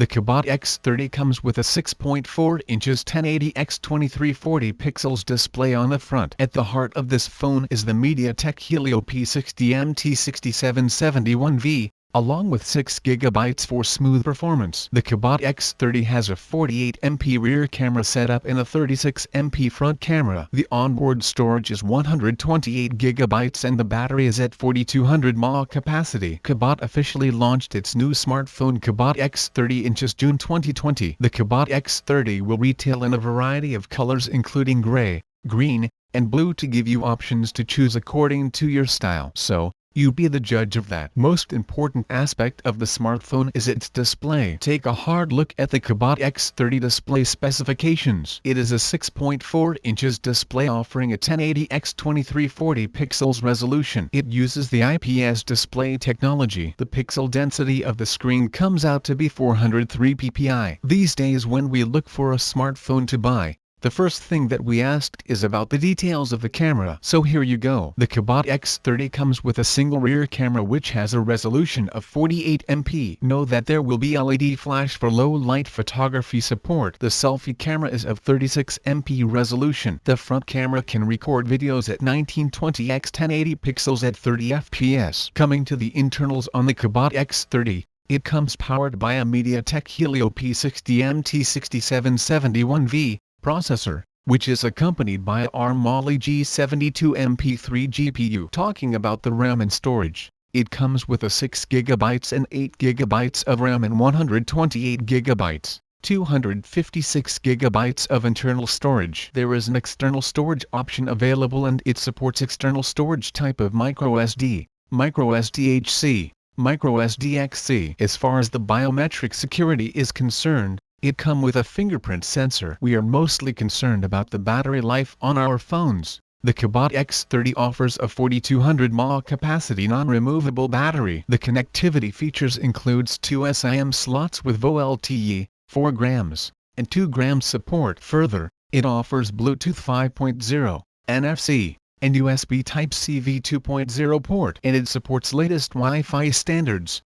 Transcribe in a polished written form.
The Cubot X30 comes with a 6.4 inches 1080 x 2340 pixels display on the front. At the heart of this phone is the MediaTek Helio P60 MT6771V, along with 6GB for smooth performance. The Cubot X30 has a 48MP rear camera setup and a 36MP front camera. The onboard storage is 128GB and the battery is at 4200 mAh capacity. Cubot officially launched its new smartphone Cubot X30 in June 2020. The Cubot X30 will retail in a variety of colors including gray, green, and blue to give you options to choose according to your style. So, you be the judge of that. Most important aspect of the smartphone is its display. Take a hard look at the Cubot X30 display specifications. It is a 6.4 inches display offering a 1080 x 2340 pixels resolution. It uses the IPS display technology. The pixel density of the screen comes out to be 403 ppi. These days when we look for a smartphone to buy, the first thing that we asked is about the details of the camera. So here you go. The Cubot X30 comes with a single rear camera which has a resolution of 48MP. Know that there will be LED flash for low light photography support. The selfie camera is of 36MP resolution. The front camera can record videos at 1920 x 1080 pixels at 30 fps. Coming to the internals on the Cubot X30, it comes powered by a MediaTek Helio P60 MT6771V processor, which is accompanied by a ARM Mali G72MP3 GPU. Talking about the RAM and storage, it comes with a 6GB and 8GB of RAM and 128GB, 256GB of internal storage. There is an external storage option available and it supports external storage type of microSD, microSDHC, microSDXC. As far as the biometric security is concerned, it comes with a fingerprint sensor. We are mostly concerned about the battery life on our phones. The Cubot X30 offers a 4200 mAh capacity non-removable battery. The connectivity features includes 2 SIM slots with VoLTE, 4 grams, and 2 grams support. Further, it offers Bluetooth 5.0, NFC, and USB Type-C v2.0 port, and it supports latest Wi-Fi standards.